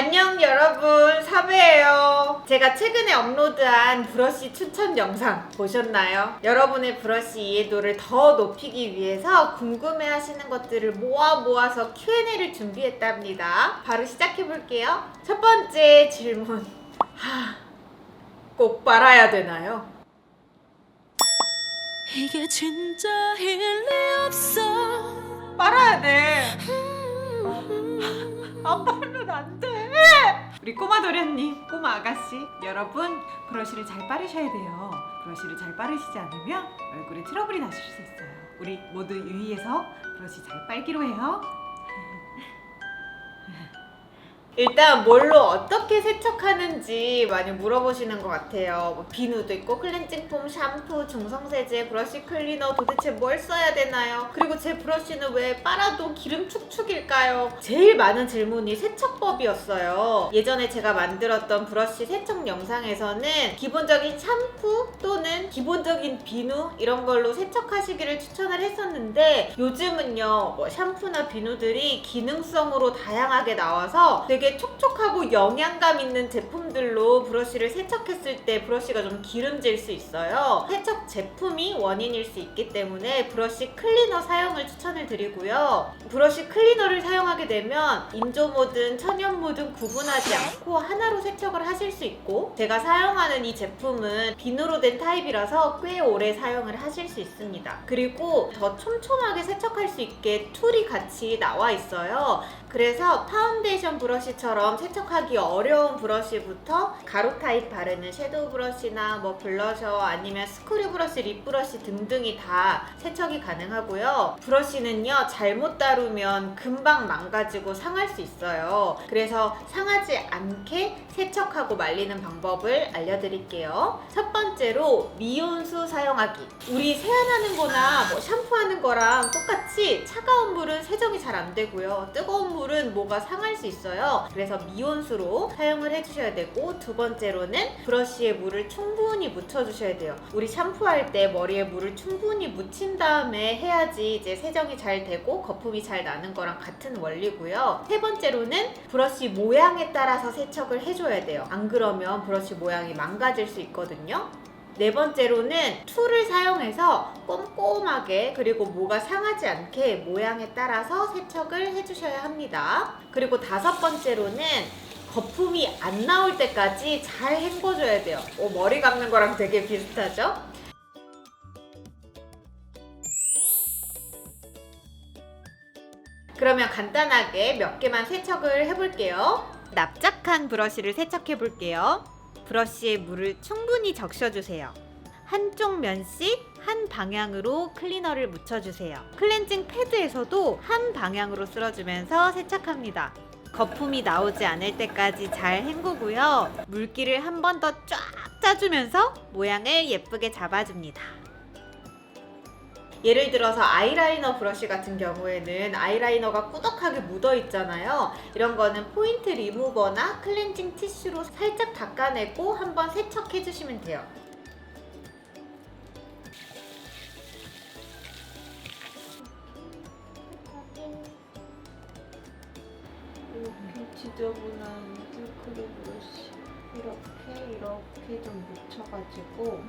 안녕 여러분, 사베예요. 제가 최근에 업로드한 브러쉬 추천 영상 보셨나요? 여러분의 브러쉬 이해도를 더 높이기 위해서 궁금해하시는 것들을 모아서 Q&A를 준비했답니다. 바로 시작해볼게요. 첫 번째 질문. 꼭 빨아야 되나요? 이게 진짜일 리 없어. 빨아야 돼. 안 빨면 안 돼. 우리 꼬마 도련님, 꼬마 아가씨, 여러분 브러쉬를 잘 빠르셔야 돼요. 브러쉬를 잘 빠르시지 않으면 얼굴에 트러블이 나실 수 있어요. 우리 모두 유의해서 브러쉬 잘 빨기로 해요. 일단 뭘로 어떻게 세척하는지 많이 물어보시는 것 같아요. 뭐 비누도 있고 클렌징 폼, 샴푸, 중성세제, 브러쉬 클리너, 도대체 뭘 써야 되나요? 그리고 제 브러쉬는 왜 빨아도 기름 축축일까요? 제일 많은 질문이 세척법이었어요. 예전에 제가 만들었던 브러쉬 세척 영상에서는 기본적인 샴푸 또는 기본적인 비누 이런 걸로 세척하시기를 추천을 했었는데, 요즘은요 뭐 샴푸나 비누들이 기능성으로 다양하게 나와서 되게 촉촉하고 영양감 있는 제품들로 브러쉬를 세척했을 때 브러쉬가 좀 기름질 수 있어요. 세척 제품이 원인일 수 있기 때문에 브러쉬 클리너 사용을 추천을 드리고요. 브러쉬 클리너를 사용하게 되면 인조모든 천연모든 구분하지 않고 하나로 세척을 하실 수 있고, 제가 사용하는 이 제품은 비누로 된 타입이라서 꽤 오래 사용을 하실 수 있습니다. 그리고 더 촘촘하게 세척할 수 있게 툴이 같이 나와 있어요. 그래서 파운데이션 브러쉬처럼 세척하기 어려운 브러쉬부터 가루 타입 바르는 섀도우 브러쉬나 뭐 블러셔 아니면 스크류 브러쉬, 립 브러쉬 등등이 다 세척이 가능하고요. 브러쉬는요 잘못 다루면 금방 망가지고 상할 수 있어요. 그래서 상하지 않게 세척하고 말리는 방법을 알려드릴게요. 첫 번째로 미온수 사용하기. 우리 세안하는 거나 뭐 샴푸하는 거랑 똑같이 차가운 물은 세정이 잘 안 되고요. 뜨거운 물은 뭐가 상할 수 있어요. 그래서 미온수로 사용을 해주셔야 되고, 두 번째로는 브러쉬에 물을 충분히 묻혀주셔야 돼요. 우리 샴푸할 때 머리에 물을 충분히 묻힌 다음에 해야지 이제 세정이 잘 되고 거품이 잘 나는 거랑 같은 원리고요. 세 번째로는 브러쉬 모양에 따라서 세척을 해줘야 돼요. 안 그러면 브러쉬 모양이 망가질 수 있거든요. 네 번째로는 툴을 사용해서 꼼꼼하게, 그리고 뭐가 상하지 않게 모양에 따라서 세척을 해주셔야 합니다. 그리고 다섯 번째로는 거품이 안 나올 때까지 잘 헹궈줘야 돼요. 머리 감는 거랑 되게 비슷하죠? 그러면 간단하게 몇 개만 세척을 해볼게요. 납작한 브러쉬를 세척해 볼게요. 브러쉬에 물을 충분히 적셔주세요. 한쪽 면씩 한 방향으로 클리너를 묻혀주세요. 클렌징 패드에서도 한 방향으로 쓸어주면서 세척합니다. 거품이 나오지 않을 때까지 잘 헹구고요. 물기를 한 번 더 쫙 짜주면서 모양을 예쁘게 잡아줍니다. 예를 들어서 아이라이너 브러쉬 같은 경우에는 아이라이너가 꾸덕하게 묻어 있잖아요. 이런 거는 포인트 리무버나 클렌징 티슈로 살짝 닦아내고 한번 세척해 주시면 돼요. 이렇게 지저분한 쿨크림 브러쉬 이렇게 좀 묻혀가지고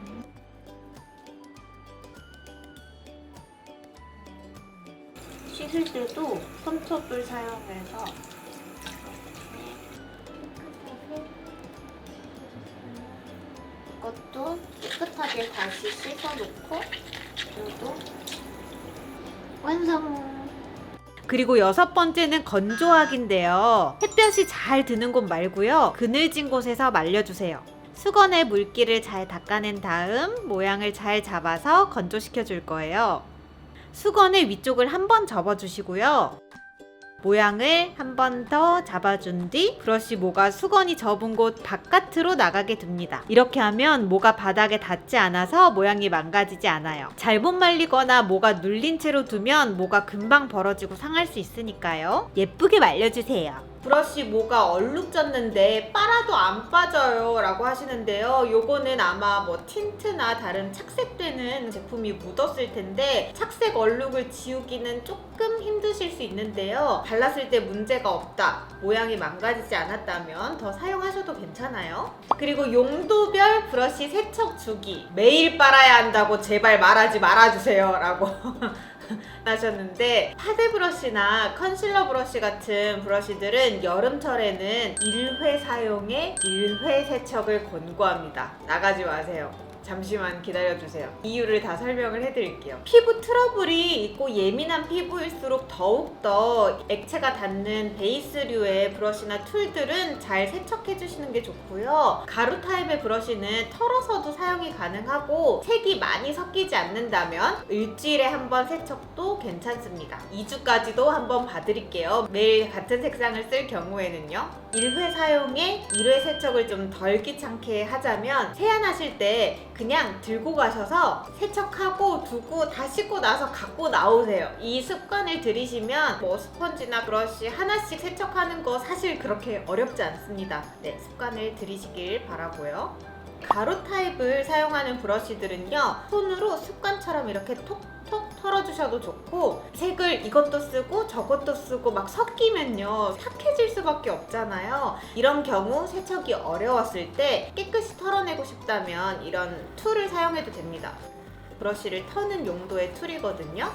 씻을 때도 손톱을 사용해서 이것도 깨끗하게 다시 씻어놓고 그리고 완성! 그리고 여섯 번째는 건조하기인데요. 햇볕이 잘 드는 곳 말고요. 그늘진 곳에서 말려주세요. 수건에 물기를 잘 닦아낸 다음 모양을 잘 잡아서 건조시켜 줄 거예요. 수건의 위쪽을 한번 접어주시고요. 모양을 한 번 더 잡아준 뒤 브러쉬 모가 수건이 접은 곳 바깥으로 나가게 둡니다. 이렇게 하면 모가 바닥에 닿지 않아서 모양이 망가지지 않아요. 잘못 말리거나 모가 눌린 채로 두면 모가 금방 벌어지고 상할 수 있으니까요. 예쁘게 말려주세요. 브러쉬 모가 얼룩졌는데 빨아도 안 빠져요 라고 하시는데요. 요거는 아마 뭐 틴트나 다른 착색되는 제품이 묻었을 텐데 착색 얼룩을 지우기는 조금 힘드실 수 있는데요. 발랐을 때 문제가 없다, 모양이 망가지지 않았다면 더 사용하셔도 괜찮아요. 그리고 용도별 브러쉬 세척 주기, 매일 빨아야 한다고 제발 말하지 말아주세요 라고 하셨는데, 파데 브러쉬나 컨실러 브러쉬 같은 브러쉬들은 여름철에는 1회 사용에 1회 세척을 권고합니다. 나가지 마세요. 잠시만 기다려주세요. 이유를 다 설명을 해드릴게요. 피부 트러블이 있고 예민한 피부일수록 더욱더 액체가 닿는 베이스류의 브러쉬나 툴들은 잘 세척해주시는 게 좋고요. 가루 타입의 브러쉬는 털어서도 사용이 가능하고 색이 많이 섞이지 않는다면 일주일에 한 번 세척도 괜찮습니다. 2주까지도 한번 봐드릴게요. 매일 같은 색상을 쓸 경우에는요. 1회 사용에 1회 세척을 좀 덜 귀찮게 하자면, 세안하실 때 그냥 들고 가셔서 세척하고 두고 다 씻고 나서 갖고 나오세요. 이 습관을 들이시면 뭐 스펀지나 브러쉬 하나씩 세척하는 거 사실 그렇게 어렵지 않습니다. 네, 습관을 들이시길 바라고요. 가루 타입을 사용하는 브러쉬들은요, 손으로 습관처럼 이렇게 톡톡 털어주셔도 좋고, 색을 이것도 쓰고 저것도 쓰고 막 섞이면요 탁해질 수밖에 없잖아요. 이런 경우 세척이 어려웠을 때 깨끗이 털어내고 싶다면 이런 툴을 사용해도 됩니다. 브러쉬를 터는 용도의 툴이거든요.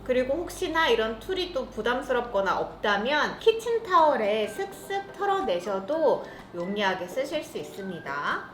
그리고 혹시나 이런 툴이 또 부담스럽거나 없다면 키친타월에 슥슥 털어내셔도 용이하게 쓰실 수 있습니다.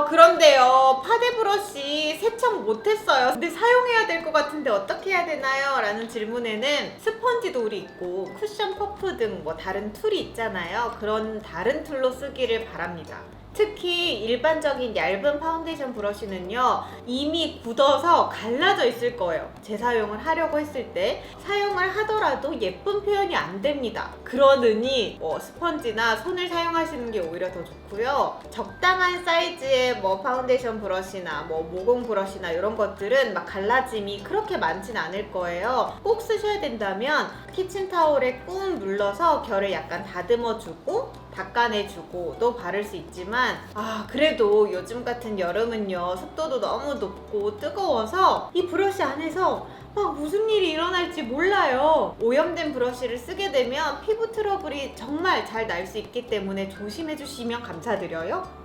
그런데요, 파데 브러쉬 세척 못했어요. 근데 사용해야 될 것 같은데 어떻게 해야 되나요? 라는 질문에는 스펀지 돌이 있고 쿠션 퍼프 등 뭐 다른 툴이 있잖아요. 그런 다른 툴로 쓰기를 바랍니다. 특히 일반적인 얇은 파운데이션 브러쉬는요, 이미 굳어서 갈라져 있을 거예요. 재사용을 하려고 했을 때 사용을 하더라도 예쁜 표현이 안 됩니다. 그러느니 스펀지나 손을 사용하시는 게 오히려 더 좋고요. 적당한 사이즈의 뭐 파운데이션 브러쉬나 뭐 모공 브러쉬나 이런 것들은 막 갈라짐이 그렇게 많진 않을 거예요. 꼭 쓰셔야 된다면 키친타올에 꾹 눌러서 결을 약간 다듬어주고 닦아내주고 또 바를 수 있지만, 그래도 요즘 같은 여름은요 습도도 너무 높고 뜨거워서 이 브러쉬 안에서 막 무슨 일이 일어날지 몰라요. 오염된 브러쉬를 쓰게 되면 피부 트러블이 정말 잘 날 수 있기 때문에 조심해 주시면 감사드려요.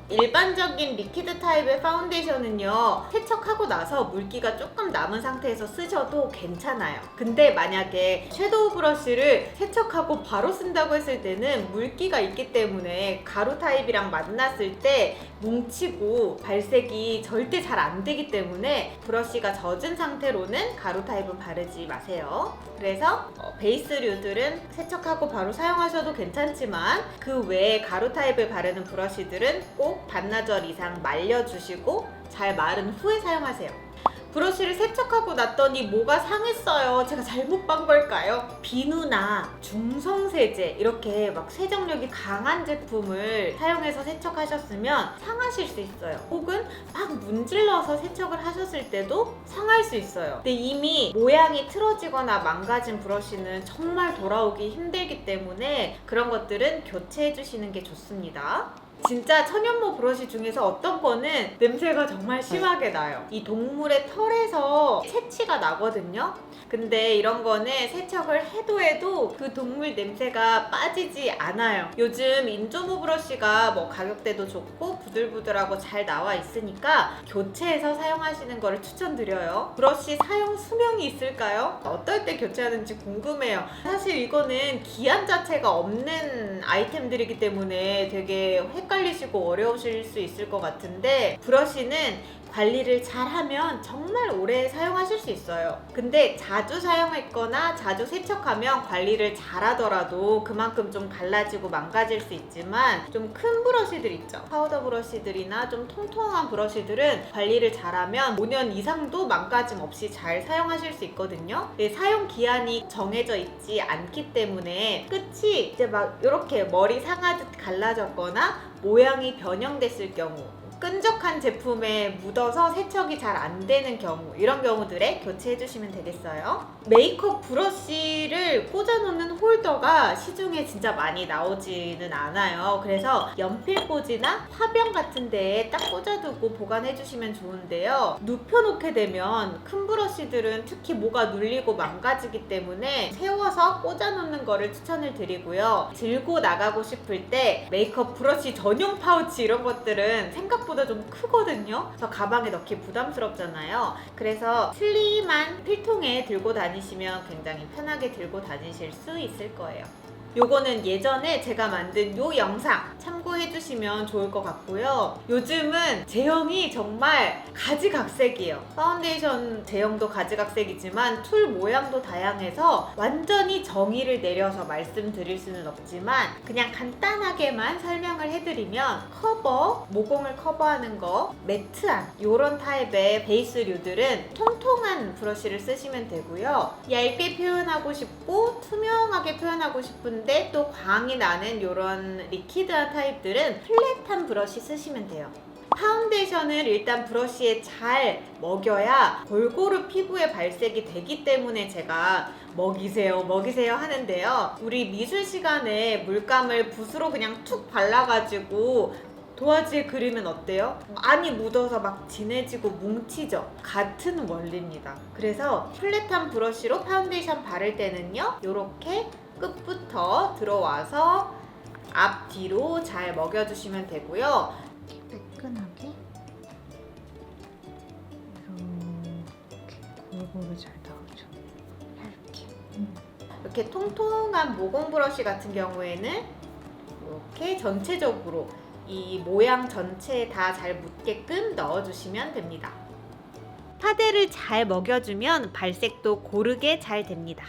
일반적인 리퀴드 타입의 파운데이션은요, 세척하고 나서 물기가 조금 남은 상태에서 쓰셔도 괜찮아요. 근데 만약에 섀도우 브러쉬를 세척하고 바로 쓴다고 했을 때는 물기가 있기 때문에 가루 타입이랑 만났을 때 뭉치고 발색이 절대 잘 안 되기 때문에 브러쉬가 젖은 상태로는 가루 타입은 바르지 마세요. 그래서 베이스류들은 세척하고 바로 사용하셔도 괜찮지만, 그 외에 가루 타입을 바르는 브러쉬들은 꼭 반나절 이상 말려주시고 잘 마른 후에 사용하세요. 브러쉬를 세척하고 났더니 뭐가 상했어요. 제가 잘못 반 걸까요? 비누나 중성세제 이렇게 막 세정력이 강한 제품을 사용해서 세척하셨으면 상하실 수 있어요. 혹은 막 문질러서 세척을 하셨을 때도 상할 수 있어요. 근데 이미 모양이 틀어지거나 망가진 브러쉬는 정말 돌아오기 힘들기 때문에 그런 것들은 교체해 주시는 게 좋습니다. 진짜 천연모 브러쉬 중에서 어떤 거는 냄새가 정말 심하게 나요. 이 동물의 털에서 채취가 나거든요. 근데 이런 거는 세척을 해도 그 동물 냄새가 빠지지 않아요. 요즘 인조모 브러쉬가 뭐 가격대도 좋고 부들부들하고 잘 나와 있으니까 교체해서 사용하시는 거를 추천드려요. 브러쉬 사용 수명이 있을까요? 어떨 때 교체하는지 궁금해요. 사실 이거는 기한 자체가 없는 아이템들이기 때문에 되게 헷갈리시고 어려우실 수 있을 것 같은데, 브러쉬는 관리를 잘하면 정말 오래 사용하실 수 있어요. 근데 자주 사용했거나 자주 세척하면 관리를 잘하더라도 그만큼 좀 갈라지고 망가질 수 있지만, 좀 큰 브러쉬들 있죠, 파우더 브러쉬들이나 좀 통통한 브러쉬들은 관리를 잘하면 5년 이상도 망가짐 없이 잘 사용하실 수 있거든요. 사용 기한이 정해져 있지 않기 때문에 끝이 이제 막 이렇게 머리 상하듯 갈라졌거나 모양이 변형됐을 경우, 끈적한 제품에 묻어서 세척이 잘 안 되는 경우, 이런 경우들에 교체해 주시면 되겠어요. 메이크업 브러쉬를 꽂아놓는 홀더가 시중에 진짜 많이 나오지는 않아요. 그래서 연필꽂이나 화병 같은 데에 딱 꽂아두고 보관해 주시면 좋은데요. 눕혀놓게 되면 큰 브러쉬들은 특히 뭐가 눌리고 망가지기 때문에 세워서 꽂아놓는 거를 추천을 드리고요. 들고 나가고 싶을 때 메이크업 브러쉬 전용 파우치 이런 것들은 생각보다 좀 크거든요. 그래서 가방에 넣기 부담스럽잖아요. 그래서 슬림한 필통에 들고 다니시면 굉장히 편하게 들고 다니실 수 있을 거예요. 요거는 예전에 제가 만든 요 영상 참고해 주시면 좋을 것 같고요. 요즘은 제형이 정말 가지각색이에요. 파운데이션 제형도 가지각색이지만 툴 모양도 다양해서 완전히 정의를 내려서 말씀드릴 수는 없지만 그냥 간단하게만 설명을 해드리면 커버, 모공을 커버하는 거, 매트한 요런 타입의 베이스류들은 통통한 브러쉬를 쓰시면 되고요. 얇게 표현하고 싶고 투명하게 표현하고 싶은데 또 광이 나는 이런 리퀴드한 타입들은 플랫한 브러쉬 쓰시면 돼요. 파운데이션을 일단 브러쉬에 잘 먹여야 골고루 피부에 발색이 되기 때문에 제가 먹이세요 하는데요. 우리 미술 시간에 물감을 붓으로 그냥 툭 발라가지고 도화지에 그리면 어때요? 많이 묻어서 막 진해지고 뭉치죠? 같은 원리입니다. 그래서 플랫한 브러쉬로 파운데이션 바를 때는요, 이렇게 끝부터 들어와서 앞뒤로 잘 먹여주시면 되고요. 매끈하게 이렇게 골고루 잘 나오죠. 얇게. 이렇게 통통한 모공 브러쉬 같은 경우에는 이렇게 전체적으로 이 모양 전체에 다 잘 묻게끔 넣어주시면 됩니다. 파데를 잘 먹여주면 발색도 고르게 잘 됩니다.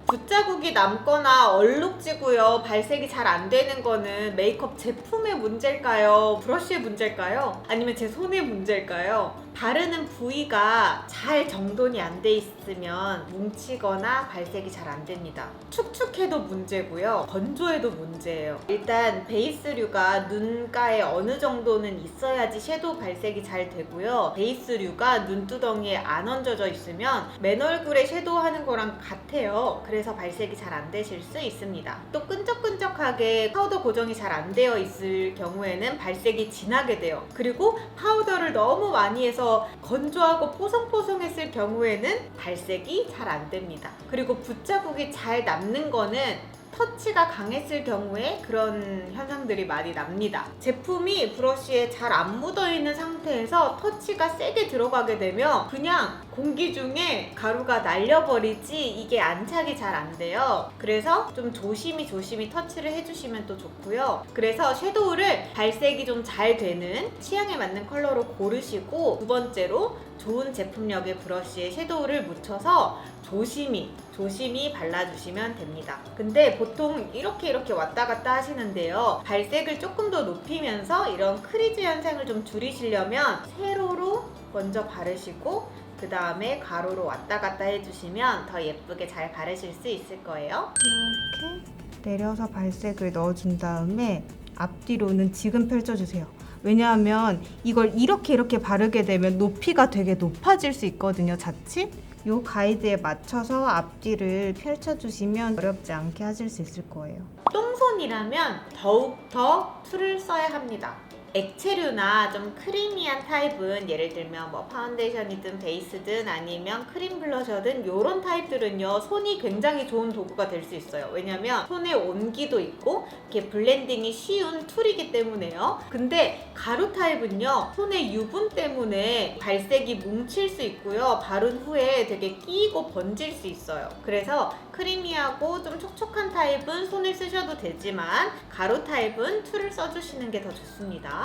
붓자국이 남거나 얼룩지고요. 발색이 잘 안 되는 거는 메이크업 제품의 문제일까요? 브러쉬의 문제일까요? 아니면 제 손의 문제일까요? 바르는 부위가 잘 정돈이 안 돼 있으면 뭉치거나 발색이 잘 안 됩니다. 축축해도 문제고요. 건조해도 문제예요. 일단 베이스류가 눈가에 어느 정도는 있어야지 섀도우 발색이 잘 되고요. 베이스류가 눈두덩이에 안 얹어져 있으면 맨 얼굴에 섀도우 하는 거랑 같아요. 그래서 발색이 잘 안 되실 수 있습니다. 또 끈적끈적하게 파우더 고정이 잘 안 되어 있을 경우에는 발색이 진하게 돼요. 그리고 파우더를 너무 많이 해서 건조하고 뽀송뽀송했을 경우에는 발색이 잘 안 됩니다. 그리고 붓자국이 잘 남는 거는 터치가 강했을 경우에 그런 현상들이 많이 납니다. 제품이 브러쉬에 잘 안 묻어있는 상태에서 터치가 세게 들어가게 되면 그냥 공기 중에 가루가 날려버리지 이게 안착이 잘 안 돼요. 그래서 좀 조심히 터치를 해주시면 또 좋고요. 그래서 섀도우를 발색이 좀 잘 되는 취향에 맞는 컬러로 고르시고, 두 번째로 좋은 제품력의 브러쉬에 섀도우를 묻혀서 조심히 발라주시면 됩니다. 근데 보통 이렇게 왔다 갔다 하시는데요. 발색을 조금 더 높이면서 이런 크리즈 현상을 좀 줄이시려면 세로로 먼저 바르시고 그 다음에 가로로 왔다 갔다 해주시면 더 예쁘게 잘 바르실 수 있을 거예요. 이렇게 내려서 발색을 넣어준 다음에 앞뒤로는 지금 펼쳐주세요. 왜냐하면 이걸 이렇게 바르게 되면 높이가 되게 높아질 수 있거든요, 자칫. 이 가이드에 맞춰서 앞뒤를 펼쳐주시면 어렵지 않게 하실 수 있을 거예요. 똥손이라면 더욱더 툴을 써야 합니다. 액체류나 좀 크리미한 타입은 예를 들면 뭐 파운데이션이든 베이스든 아니면 크림 블러셔든 이런 타입들은요, 손이 굉장히 좋은 도구가 될 수 있어요. 왜냐면 손에 온기도 있고 이렇게 블렌딩이 쉬운 툴이기 때문에요. 근데 가루 타입은요, 손의 유분 때문에 발색이 뭉칠 수 있고요, 바른 후에 되게 끼이고 번질 수 있어요. 그래서 크리미하고 좀 촉촉한 타입은 손을 쓰셔도 되지만 가루 타입은 툴을 써주시는 게 더 좋습니다.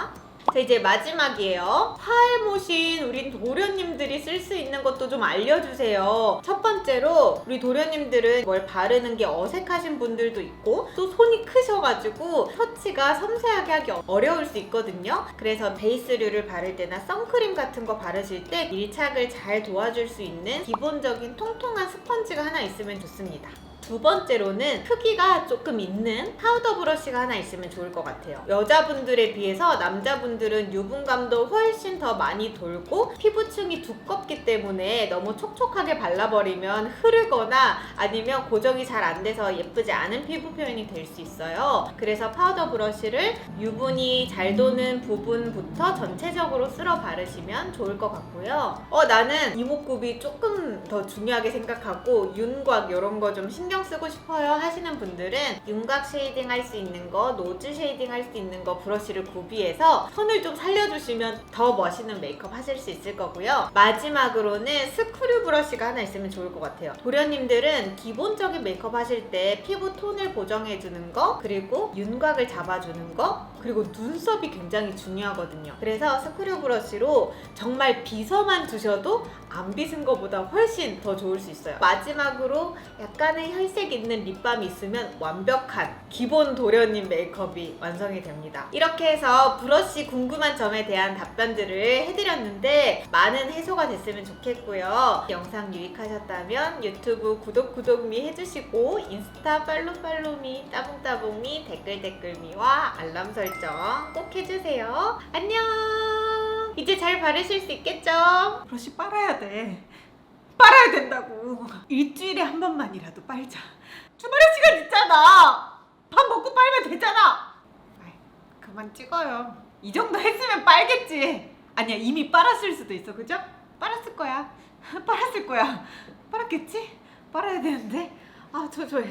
자, 이제 마지막이에요. 파알못인 우리 도련님들이 쓸 수 있는 것도 좀 알려주세요. 첫 번째로 우리 도련님들은 뭘 바르는 게 어색하신 분들도 있고 또 손이 크셔가지고 터치가 섬세하게 하기 어려울 수 있거든요. 그래서 베이스류를 바를 때나 선크림 같은 거 바르실 때 밀착을 잘 도와줄 수 있는 기본적인 통통한 스펀지가 하나 있으면 좋습니다. 두 번째로는 크기가 조금 있는 파우더 브러쉬가 하나 있으면 좋을 것 같아요. 여자분들에 비해서 남자분들은 유분감도 훨씬 더 많이 돌고 피부층이 두껍기 때문에 너무 촉촉하게 발라버리면 흐르거나 아니면 고정이 잘 안 돼서 예쁘지 않은 피부 표현이 될 수 있어요. 그래서 파우더 브러쉬를 유분이 잘 도는 부분부터 전체적으로 쓸어 바르시면 좋을 것 같고요. 나는 이목구비 조금 더 중요하게 생각하고 윤곽 이런 거 좀 신경 쓰고 싶어요 하시는 분들은 윤곽 쉐이딩 할 수 있는 거, 노즈 쉐이딩 할 수 있는 거 브러쉬를 구비해서 톤을 좀 살려주시면 더 멋있는 메이크업 하실 수 있을 거고요. 마지막으로는 스크류 브러쉬가 하나 있으면 좋을 것 같아요. 도련님들은 기본적인 메이크업 하실 때 피부 톤을 보정해주는 거, 그리고 윤곽을 잡아주는 거, 그리고 눈썹이 굉장히 중요하거든요. 그래서 스크류 브러쉬로 정말 빗어만 두셔도 안 빗은 것보다 훨씬 더 좋을 수 있어요. 마지막으로 약간의 혈색 있는 립밤이 있으면 완벽한 기본 도련님 메이크업이 완성이 됩니다. 이렇게 해서 브러쉬 궁금한 점에 대한 답변들을 해드렸는데 많은 해소가 됐으면 좋겠고요. 영상 유익하셨다면 유튜브 구독미 해주시고 인스타 팔로우미, 따봉따봉미, 댓글미,와 알람 설정 꼭 해주세요. 안녕! 이제 잘 바르실 수 있겠죠? 브러쉬 빨아야 돼. 빨아야 된다고. 일주일에 한 번만이라도 빨자. 주말에 시간 있잖아. 밥 먹고 빨면 되잖아. 아이, 그만 찍어요. 이 정도 했으면 빨겠지. 아니야, 이미 빨았을 수도 있어. 그죠? 빨았을 거야. 빨았을 거야. 빨았겠지? 빨아야 되는데. 아, 초조해.